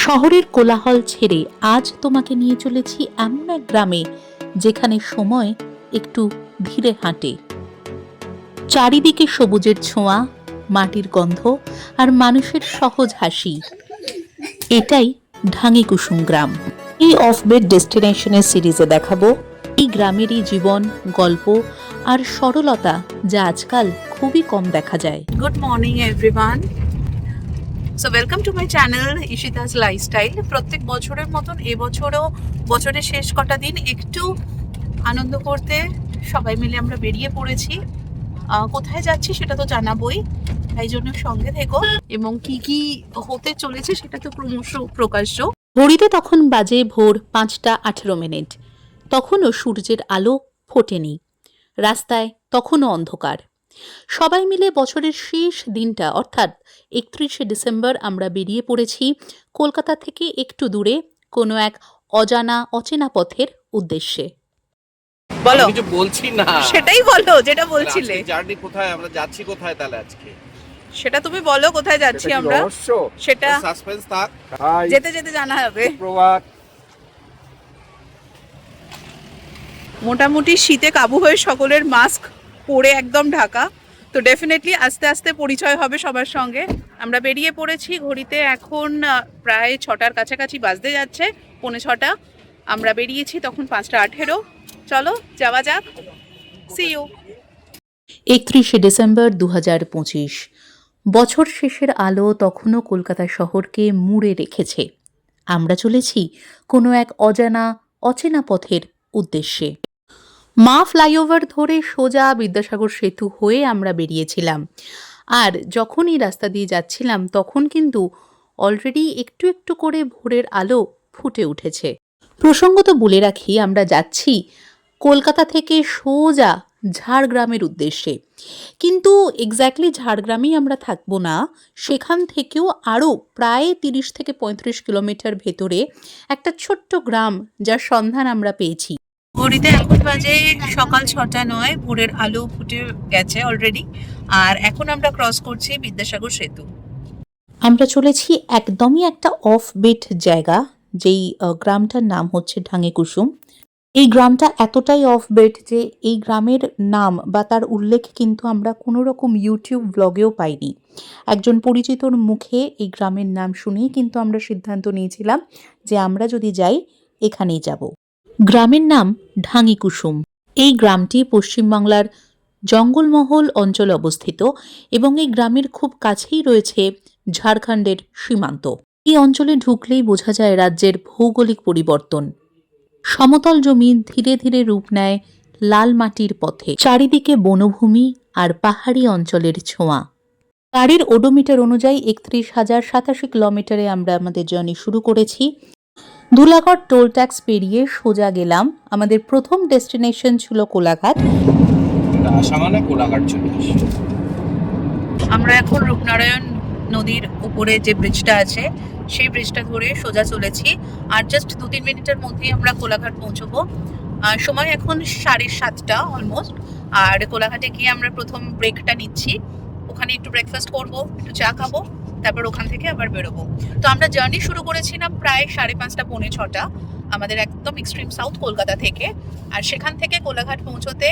শহরের কোলাহল ছেড়ে আজ তোমাকে নিয়ে চলেছি এমন এক গ্রামে যেখানে সময় একটু ধীরে হাঁটে। চারিদিকে সবুজের ছোঁয়া, মাটির গন্ধ আর মানুষের সহজ হাসি। এটাই ঢাঙ্গি কুসুম গ্রাম। এই অফবেট ডেস্টিনেশনের সিরিজে দেখাবো এই গ্রামেরই জীবন, গল্প আর সরলতা যা আজকাল খুবই কম দেখা যায়। Good morning everyone. So welcome to my channel Ishita's Lifestyle. প্রত্যেক বছরের মতন এবছরও বছরের শেষ কটা দিন একটু আনন্দ করতে সবাই মিলে আমরা বেরিয়ে পড়েছি। কোথায় যাচ্ছি সেটা তো জানাবোই, তাই জন্য সঙ্গে থেকো এবং কি কি হতে চলেছে সেটা তো ক্রমশ প্রকাশ্য। ঘড়িতে তখন বাজে ভোর 5:18। তখনও সূর্যের আলো ফোটেনি, রাস্তায় তখনও অন্ধকার। সবাই মিলে বছরের শেষ দিনটা অর্থাৎ 31শে ডিসেম্বর আমরা বেরিয়ে পড়েছি কলকাতা থেকে একটু দূরে কোনো এক অচেনা পথের উদ্দেশ্যে। বলো, কিছু বলছি না, সেটাই বলো যেটা বলছিলে। জার্নি কোথায়, আমরা যাচ্ছি কোথায় তাহলে আজকে সেটা তুমি বলো, কোথায় যাচ্ছি আমরা সেটা সাসপেন্স থাক, যেতে যেতে জানা হবে। প্রভাত। মোটামুটি শীতে কাবু হয়ে সকলের মাস্ক পরে একদম ঢাকা, তো ডেফিনেটলি আস্তে আস্তে পরিচয় হবে সবার সঙ্গে। আমরা বেরিয়ে পড়েছি, ঘড়িতে এখন প্রায় 6টার কাছাকাছি বাজতে যাচ্ছে, 6:45। আমরা বেরিয়েছি তখন 5:18। চলো যাওয়া যাক, সি ইউ। 31শে ডিসেম্বর 2025। বছর শেষের আলো তখনও কলকাতা শহরকে মুড়ে রেখেছে। আমরা চলেছি কোনো এক অচেনা পথের উদ্দেশ্যে। মা ফ্লাইওভার ধরে সোজা বিদ্যাসাগর সেতু হয়ে আমরা বেরিয়েছিলাম। আর যখন এই রাস্তা দিয়ে যাচ্ছিলাম তখন কিন্তু অলরেডি একটু একটু করে ভোরের আলো ফুটে উঠেছে। প্রসঙ্গত বলে রাখি, আমরা যাচ্ছি কলকাতা থেকে সোজা ঝাড়গ্রামের উদ্দেশ্যে। কিন্তু এক্স্যাক্টলি ঝাড়গ্রামেই আমরা থাকবো না, সেখান থেকেও আরও প্রায় 30 থেকে 35 কিলোমিটার ভেতরে একটা ছোট্ট গ্রাম যার সন্ধান আমরা পেয়েছি। ঘড়িতে এখন বাজে সকাল 6:09, ভোরের আলো ফুটে গেছে অলরেডি। আর এখন আমরা ক্রস করছি বিদ্যাসাগর সেতু। আমরা চলেছি একদমই একটা অফ বিট জায়গা, যেই গ্রামটার নাম হচ্ছে ঢাঙ্গি কুসুম। এই গ্রামটা এতটাই অফ বিট যে এই গ্রামের নাম বা তার উল্লেখ কিন্তু আমরা কোনো রকম ইউটিউব ব্লগেও পাইনি। একজন পরিচিতর মুখে এই গ্রামের নাম শুনেই কিন্তু আমরা সিদ্ধান্ত নিয়েছিলাম যে আমরা যদি যাই এখানেই যাব। গ্রামের নাম ঢাঙ্গি কুসুম। এই গ্রামটি পশ্চিমবাংলার জঙ্গলমহল অঞ্চলে অবস্থিত এবং এই গ্রামের খুব কাছেই রয়েছে ঝাড়খণ্ডের সীমান্ত। এই অঞ্চলে ঢুকলেই বোঝা যায় রাজ্যের ভৌগোলিক পরিবর্তন। সমতল জমি ধীরে ধীরে রূপ নেয় লাল মাটির পথে, চারিদিকে বনভূমি আর পাহাড়ি অঞ্চলের ছোঁয়া। গাড়ির ওডোমিটার অনুযায়ী 31,087 কিলোমিটারে আমরা আমাদের জার্নি শুরু করেছি। ধুলাগড় টোল ট্যাক্স পেরিয়ে সোজা গেলাম। আমাদের প্রথম ডেস্টিনেশন ছিল কোলাঘাট। আমরা এখন রূপনারায়ণ নদীর উপরে যে ব্রিজটা আছে সেই ব্রিজটা ধরে সোজা চলেছি। আর জাস্ট 2-3 মিনিটের মধ্যেই আমরা কোলাঘাট পৌঁছবো। সময় এখন 7:30 অলমোস্ট। আর কোলাঘাটে গিয়ে আমরা প্রথম ব্রেকটা নিচ্ছি, ওখানে একটু ব্রেকফাস্ট করবো, একটু চা খাবো, তারপর ওখান থেকে আবার বেরোবো। তো আমরা জার্নি শুরু করেছিলাম প্রায় 5:30 পৌনে 6টা, আমাদের একদম এক্সট্রিম সাউথ কলকাতা থেকে। আর সেখান থেকে কোলাঘাট পৌঁছতে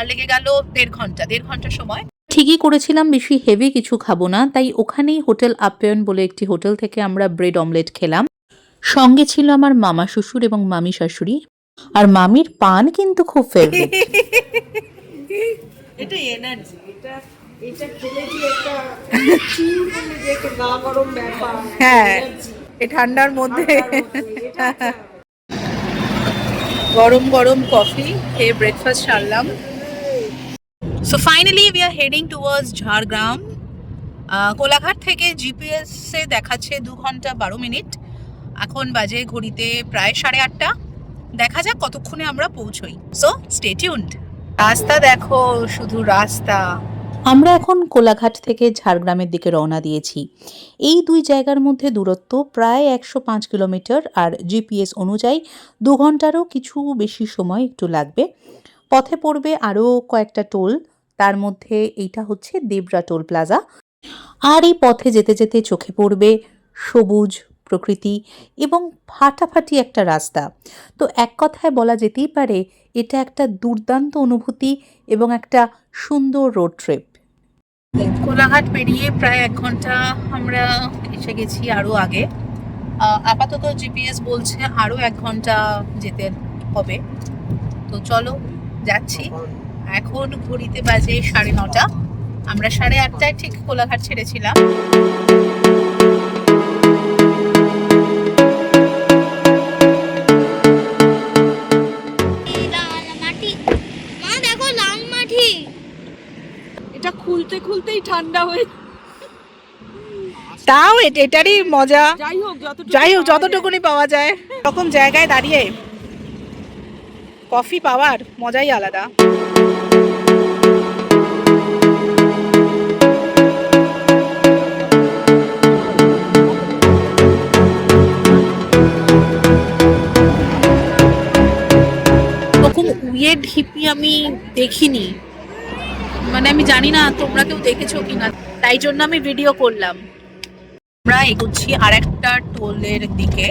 লেগে গেল 1.5 ঘন্টা সময়। ঠিকই করেছিলাম, বেশি হেভি কিছু খাবো না, তাই ওখানেই হোটেল আপ্যায়ন বলে একটি হোটেল থেকে আমরা ব্রেড অমলেট খেলাম। সঙ্গে ছিল আমার মামা শ্বশুর এবং মামি শাশুড়ি, আর মামির পান কিন্তু খুব ফেভারিট। এটা এনার্জি, এটা খেলে কি একটা চিল বলে যে একটা গা গরম ব্যাপার। হ্যাঁ, এই ঠান্ডার মধ্যে গরম গরম কফি খেয়ে ব্রেকফাস্ট সারলাম। So finally we are heading towards Jhargram. Kolaghat থেকে জিপিএস এ দেখাচ্ছে 2 ঘন্টা 12 মিনিট। এখন বাজে ঘড়িতে প্রায় 8:30। দেখা যাক কতক্ষণে আমরা পৌঁছই। So stay tuned. রাস্তা দেখো, শুধু রাস্তা। আমরা এখন কোলাঘাট থেকে ঝাড়গ্রামের দিকে রওনা দিয়েছি। এই দুই জায়গার মধ্যে দূরত্ব প্রায় 105 কিলোমিটার, আর জিপিএস অনুযায়ী 2 ঘন্টারও কিছু বেশি সময় একটু লাগবে। পথে পড়বে আরও কয়েকটা টোল, তার মধ্যে এইটা হচ্ছে দেবরা টোল প্লাজা। আর এই পথে যেতে যেতে চোখে পড়বে সবুজ প্রকৃতি এবং ফাটাফাটি একটা রাস্তা। তো এক কথায় বলা যেতেই পারে এটা একটা দুর্দান্ত অনুভূতি এবং একটা সুন্দর রোড ট্রিপ। কোলাঘাট পেরিয়ে প্রায় 1 ঘন্টা আমরা এসে গেছি আরো আগে। আপাতত জিপিএস বলছে আরো 1 ঘন্টা যেতে হবে। তো চলো যাচ্ছি। এখন ঘড়িতে বাজে 9:30। আমরা 8:30টায় ঠিক কোলাঘাট ছেড়েছিলাম। এটা খুলতে খুলতেই ঠান্ডা হয়ে, তাও এটারই মজা। যাই হোক যতটুকুনি পাওয়া যায়। এরকম জায়গায় দাঁড়িয়ে কফি পাওয়ার মজাই আলাদা। এরকম উইয়ার্ড হিপি আমি দেখিনি, মানে আমি জানি না তোমরা কেউ দেখেছো কিনা, তাই জন্য আমি ভিডিও করলাম। আমরা এগোচ্ছি আর একটা টোলের দিকে।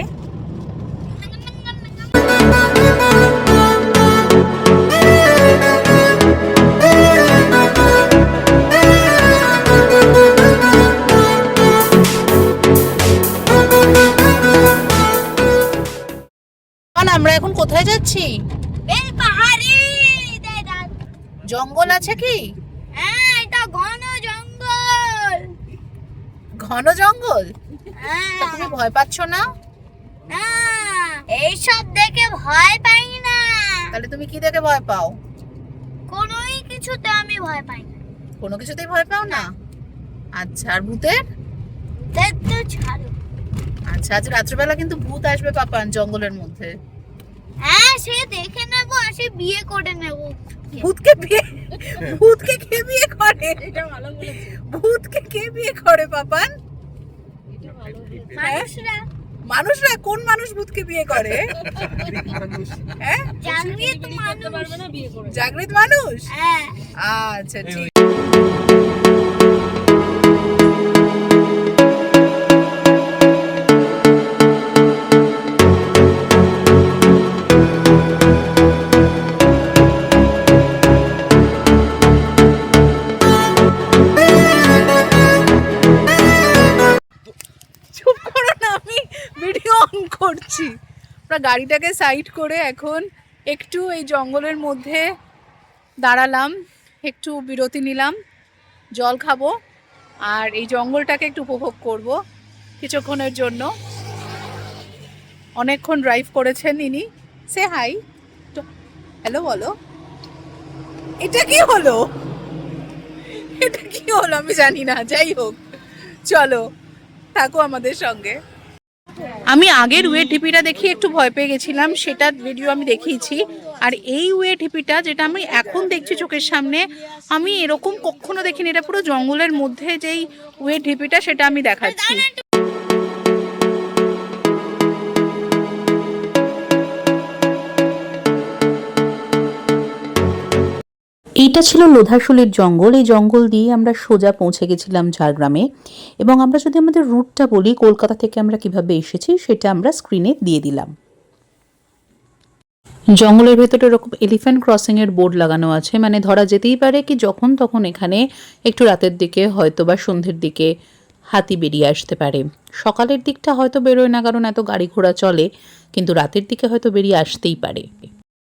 আমরা এখন কোথায় যাচ্ছি? জঙ্গল আছে কি? ঘন জঙ্গল। তা তুমি ভয় পাচ্ছ না? এইসব দেখে ভয় পাই না। তাহলে তুমি কি দেখে ভয় পাও? কোনোই কিছুতে আমি ভয় পাই না। কোনো কিছুতেই ভয় পাও না? আচ্ছা, আর ভূতের? তো ছাড়ো। আচ্ছা, আজ রাত্রেবেলা কিন্তু ভূত আসবে পাপান জঙ্গলের মধ্যে। হ্যাঁ, সে দেখে নেবো আর সে বিয়ে করে নেবো। ভূতকে কে বিয়ে করে? এটা ভালো বলেছে। ভূতকে কে বিয়ে করে পাপান? মানুষরা কোন মানুষ ভূতকে বিয়ে করে? হ্যাঁ, জাগ্রত করতে পারবে না, বিয়ে করে। জাগৃত মানুষ। হ্যাঁ, আচ্ছা ঠিক। চুপ করো না, আমি ভিডিও অন করছি। আমরা গাড়িটাকে সাইড করে এখন একটু এই জঙ্গলের মধ্যে দাঁড়ালাম, একটু বিরতি নিলাম, জল খাবো আর এই জঙ্গলটাকে একটু উপভোগ করব কিছুক্ষণের জন্য। অনেকক্ষণ ড্রাইভ করেছেন ইনি। সে হাই, হ্যালো বলো। এটা কি হলো? এটা কি হলো আমি জানি না, যাই হোক চলো থাকো আমাদের সঙ্গে। আমি আগের ওয়ে ঢিপিটা দেখি একটু ভয় পেয়ে গেছিলাম, সেটার ভিডিও আমি দেখিয়েছি। আর এই ওয়ে ঢিপিটা যেটা আমি এখন দেখছি চোখের সামনে, আমি এরকম কখনো দেখিনি। এটা পুরো জঙ্গলের মধ্যে যেই ওয়ে ঢিপিটা সেটা আমি দেখাচ্ছি। এইটা ছিল লোধাশুলির জঙ্গল। এই জঙ্গল দিয়ে আমরা সোজা পৌঁছে গেছিলাম ঝাড়গ্রামে। এবং আমরা যদি আমাদের রুটটা বলি, কলকাতা থেকে আমরা কিভাবে এসেছি সেটা আমরা স্ক্রিনে দিয়ে দিলাম। জঙ্গলের ভেতরে এরকম এলিফ্যান্ট ক্রসিং এর বোর্ড লাগানো আছে, মানে ধরা যেতেই পারে কি যখন তখন এখানে একটু রাতের দিকে হয়তো বা সন্ধ্যের দিকে হাতি বেরিয়ে আসতে পারে। সকালের দিকটা হয়তো বেরোয় না, কারণ এত গাড়ি ঘোড়া চলে, কিন্তু রাতের দিকে হয়তো বেরিয়ে আসতেই পারে।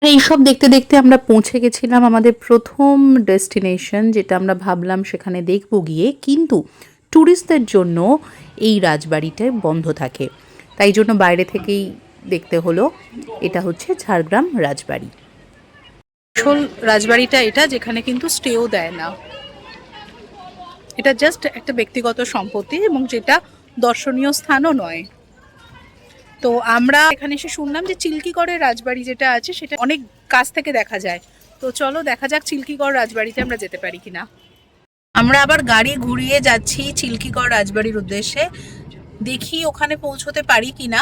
এইসব দেখতে দেখতে আমরা পৌঁছে গেছিলাম আমাদের প্রথম ডেস্টিনেশন, যেটা আমরা ভাবলাম সেখানে দেখব গিয়ে, কিন্তু ট্যুরিস্টদের জন্য এই রাজবাড়িটায় বন্ধ থাকে, তাই জন্য বাইরে থেকেই দেখতে হলো। এটা হচ্ছে ঝাড়গ্রাম রাজবাড়ি। আসল রাজবাড়িটা এটা, যেখানে কিন্তু স্টেও দেয় না। এটা জাস্ট একটা ব্যক্তিগত সম্পত্তি এবং যেটা দর্শনীয় স্থানও নয়। তো আমরা এখানে এসে শুনলাম যে চিল্কিগড়ের রাজবাড়ি যেটা আছে সেটা অনেক কাছ থেকে দেখা যায়। তো চলো দেখা যাক চিল্কিগড় রাজবাড়িতে আমরা যেতে পারি কিনা। আমরা আবার গাড়ি ঘুরিয়ে যাচ্ছি চিল্কিগড় রাজবাড়ির উদ্দেশ্যে, দেখি ওখানে পৌঁছতে পারি কিনা।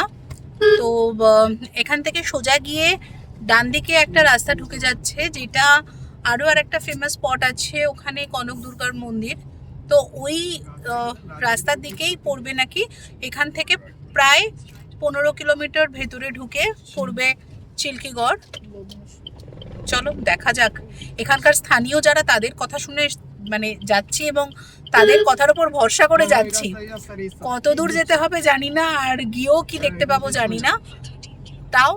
তো এখান থেকে সোজা গিয়ে ডান দিকে একটা রাস্তা ঢুকে যাচ্ছে, যেটা আরও আর একটা ফেমাস স্পট আছে ওখানে, কনক দুর্গার মন্দির। তো ওই রাস্তার দিকেই পড়বে নাকি। এখান থেকে প্রায় 15 কিলোমিটার ভেতরে ঢুকে পড়বে চিল্কিগড়। চলো দেখা যাক, এখানকার স্থানীয় যারা তাদের কথা শুনে মানে যাচ্ছি এবং তাদের কথার উপর ভরসা করে যাচ্ছি। কত দূর যেতে হবে জানি না, আর গিয়েও কি দেখতে পাবো জানি না, তাও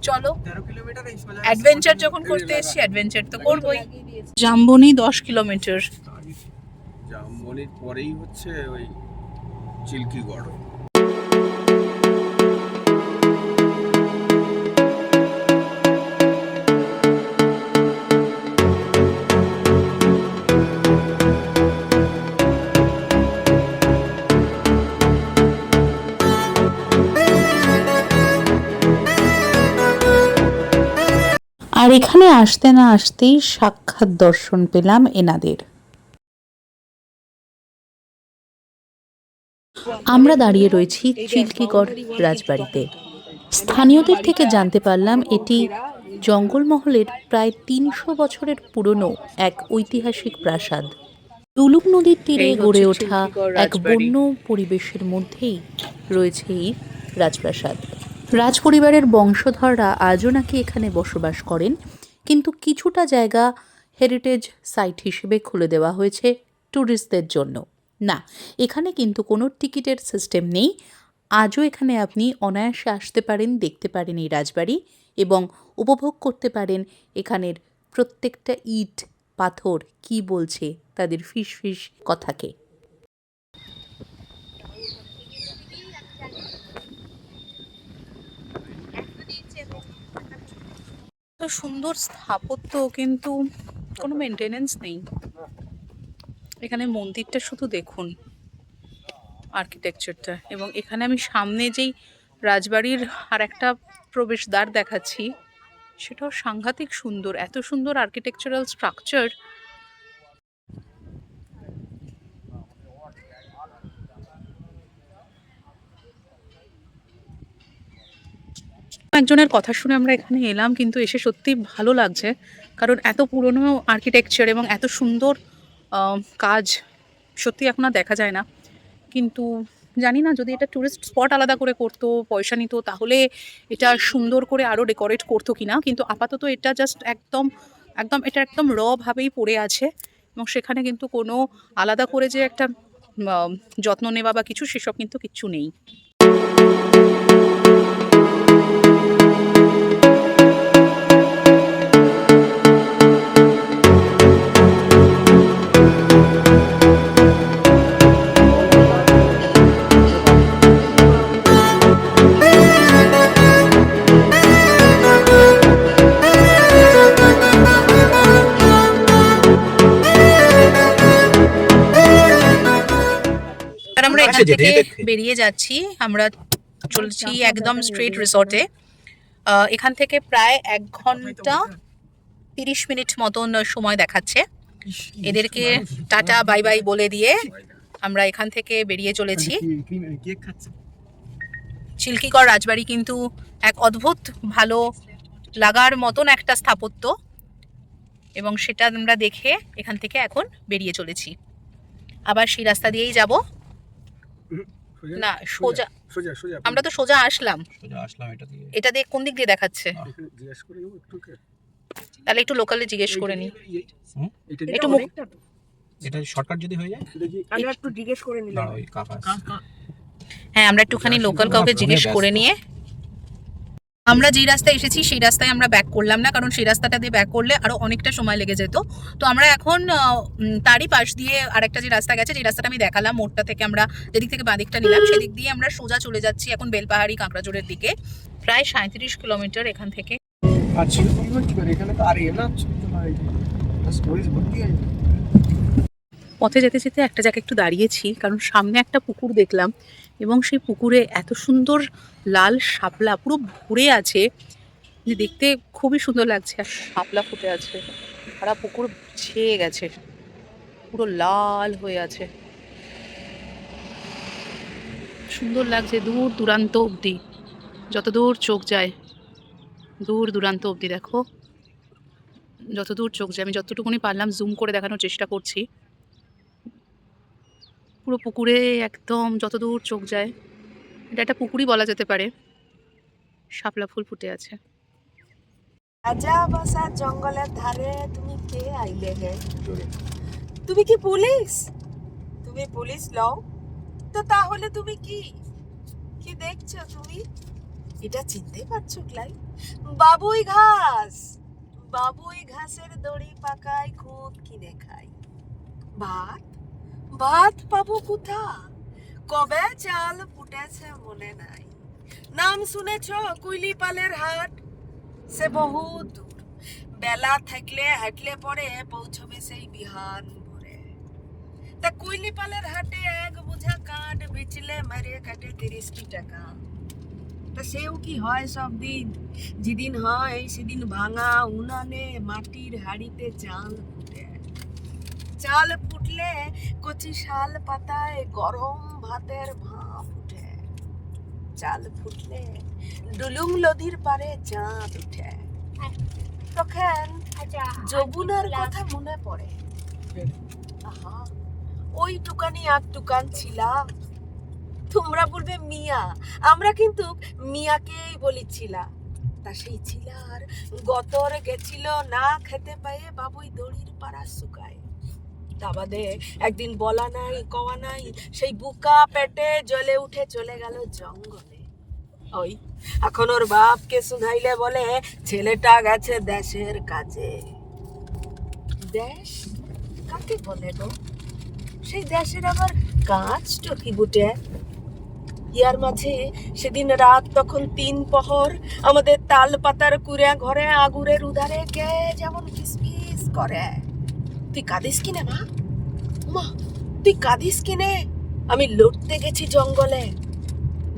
চলো, অ্যাডভেঞ্চার যখন করতে এসেছি অ্যাডভেঞ্চার তো করবোই। Zamboni 10 kilometre. জামবনির পরেই হচ্ছে ওই চিল্কিগড়। আর এখানে আসতে না আসতেই সাক্ষাৎ দর্শন পেলাম এনাদের। আমরা দাঁড়িয়ে রয়েছি চিল্কিগড় রাজবাড়িতে। স্থানীয়দের থেকে জানতে পারলাম এটি জঙ্গলমহলের প্রায় 300 বছরের পুরনো এক ঐতিহাসিক প্রাসাদ। দুলুক নদীর তীরে গড়ে ওঠা এক বন্য পরিবেশের মধ্যেই রয়েছে এই রাজপ্রাসাদ। রাজপরিবারের বংশধররা আজও নাকি এখানে বসবাস করেন, কিন্তু কিছুটা জায়গা হেরিটেজ সাইট হিসেবে খুলে দেওয়া হয়েছে ট্যুরিস্টদের জন্য। না, এখানে কিন্তু কোনো টিকিটের সিস্টেম নেই। আজও এখানে আপনি অনায়াসে আসতে পারেন, দেখতে পারেন এই রাজবাড়ি এবং উপভোগ করতে পারেন এখানের প্রত্যেকটা ইট পাথর কি বলছে তাদের ফিস ফিস কথাকে। তো সুন্দর স্থাপত্য, কিন্তু কোনো মেনটেনেন্স নেই। এখানে মন্দিরটা শুধু দেখুন, আর্কিটেকচারটা। এবং এখানে আমি সামনে যেই রাজবাড়ির আর একটা প্রবেশদ্বার দেখাচ্ছি, সেটাও সাংঘাতিক সুন্দর, এত সুন্দর আর্কিটেকচারাল স্ট্রাকচার। একজনের কথা শুনে আমরা এখানে এলাম, কিন্তু এসে সত্যি ভালো লাগছে, কারণ এত পুরনো আর্কিটেকচার এবং এত সুন্দর কাজ সত্যি এখন আর দেখা যায় না। কিন্তু জানি না, যদি এটা টুরিস্ট স্পট আলাদা করে করতো, পয়সা নিত, তাহলে এটা সুন্দর করে আরও ডেকোরেট করতো কিনা। কিন্তু আপাতত এটা জাস্ট একদম একদম এটা একদম র ভাবেই পড়ে আছে, এবং সেখানে কিন্তু কোনো আলাদা করে যে একটা যত্ন নেওয়া বা কিছু, সেসব কিন্তু কিচ্ছু নেই। আমরা এখান থেকে বেরিয়ে যাচ্ছি, আমরা চলছি একদম স্ট্রেট রিসর্টে। এখান থেকে প্রায় 1 ঘন্টা 30 মিনিট মতন সময় দেখাচ্ছে। এদেরকে টাটা বাই বাই বলে দিয়ে আমরা এখান থেকে বেরিয়ে চলেছি। চিল্কিগড় রাজবাড়ি কিন্তু এক অদ্ভুত ভালো লাগার মতন একটা স্থাপত্য, এবং সেটা আমরা দেখে এখান থেকে এখন বেরিয়ে চলেছি। আবার সেই রাস্তা দিয়েই যাব না, সোজা আমরা তো সোজা আসলাম। এটা দিয়ে কোন দিক দিয়ে দেখাচ্ছে? তাহলে একটু লোকালে জিজ্ঞেস করে নি, একটু এটা শর্টকাট যদি হয়ে যায়, আমরা একটু জিজ্ঞেস করে নিলাম। হ্যাঁ, আমরা একটুখানি লোকাল কাউকে জিজ্ঞেস করে নিয়ে আমরা যেই রাস্তায় এসেছি সেই রাস্তায় আমরা ব্যাক করলাম না, কারণ সেই রাস্তাটা দিয়ে ব্যাক করলে আরো অনেকটা সময় লেগে যেত। তো আমরা এখন তারই পাশ দিয়ে আরেকটা যে রাস্তা গেছে, যে রাস্তাটা আমি দেখালাম, মোড়টা থেকে আমরা যেদিক থেকে বাঁদিকটা নিলাম, সেদিক দিয়ে আমরা সোজা চলে যাচ্ছি এখন বেলপাহাড়ি কাঁকড়াজোড়ের দিকে। প্রায় 37 কিলোমিটার এখান থেকে। পথে যেতে যেতে একটা জায়গায় একটু দাঁড়িয়েছি, কারণ সামনে একটা পুকুর দেখলাম, এবং সেই পুকুরে এত সুন্দর লাল শাপলা পুরো ভরে আছে যে দেখতে খুবই সুন্দর লাগছে। আর শাপলা ফুটে আছে, সারা পুকুর ছেয়ে গেছে, পুরো লাল হয়ে আছে, সুন্দর লাগছে দূর দূরান্ত অবধি, যত দূর চোখ যায় দূর দূরান্ত অবধি। দেখো, যত দূর চোখ যায়, আমি যতটুকুনি পারলাম জুম করে দেখানোর চেষ্টা করছি। পুরো পুকুরে একদম যত দূর চোখ যায় এটা একটা পুকুরই বলা যেতে পারে, শাপলা ফুল ফুটে আছে। রাজা বাসা জঙ্গলের ধারে তুমি কে আইলে হে? তুমি কি পুলিশ? তুমি পুলিশ লও তো তাহলে তুমি কি কি দেখছো তুমি? এটা চিনতে পারছো ক্লাই? বাবুই ঘাস, বাবুই ঘাসের দড়ি পাকায় খুদ কিনে খাই। ভাত, ভাত পাবো কোথা? কবে চাল ফুটেছে মনে নাই। নাম শুনেছ কুইলিপালের হাট? সে বহু দূর, বেলা থাকলে হাঁটলে পরে পৌঁছবে সেই বিহান ভরে। তা কুইলিপালের হাটে এক বোঝা কাঠ বেচলে মারে কাটে 30 টাকা। তা সেও কি হয় সব দিন? যেদিন হয় সেদিন ভাঙা উনানে মাটির হাড়িতে চাল ফুটে। চাল ফুটলে কচি শাল পাতায় গরম ভাতের ভাপ উঠে। চাল ফুটলে ডুলুং নদীর পারে চাঁদ উঠে। তখন যমুনার কথা মনে পড়ে। আহা, ওই টুকানি এক টুকান ছিলাম। তোমরা বলবে মিয়া, আমরা কিন্তু মিয়াকেই বলিছিলাম। তা সেই ছিলার গতর গেছিল না খেতে পেয়ে বাবুই দড়ির পাড়া শুকায়। তা বাদে একদিন বলা নাই কওয়া নাই, সেই বুকা পেটে জ্বলে উঠে চলে গেল জঙ্গলে। ওই এখন ওর বাপকে শুধাইলে বলে ছেলেটা গেছে দেশের কাজে। দেশ কাকে বলে গো? সেই দেশের আবার কাজটা কি বুটে? ইয়ার মাঝে সেদিন রাত তখন 3 প্রহর, আমাদের তাল পাতার কুড়ে ঘরে আগুরের উধারে কে যেমন ফিসফিস করে। তুই কাঁদিস কিনে মা? মা তুই কাঁদিস কিনে? আমি লড়তে গেছি জঙ্গলে।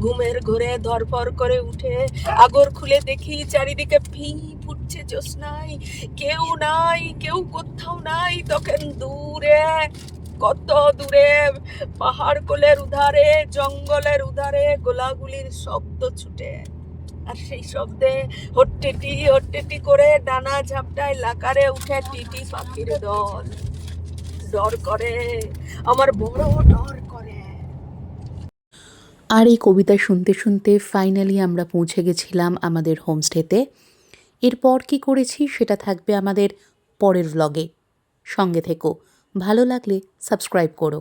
ঘুমের ঘরে ধরপর করে উঠে আগর খুলে দেখি চারিদিকে ফি ফুটছে জ্যোৎস্নায়। কেউ নাই, কেউ কোথাও নাই। তখন দূরে, কত দূরে পাহাড় কোলের উধারে, জঙ্গলের উধারে গোলাগুলির শব্দ ছুটে। আর সেই শব্দে হট্টেটি করে ডানা ঝাপটায় লাকারে উঠে টিটি পাখির দল। ডর করে, আমার বড় ডর করে। আর এই কবিতা শুনতে শুনতে ফাইনালি আমরা পৌঁছে গেছিলাম আমাদের হোমস্টেতে। এরপর কী করেছি সেটা থাকবে আমাদের পরের ভ্লগে। সঙ্গে থেকো, ভালো লাগলে সাবস্ক্রাইব করো।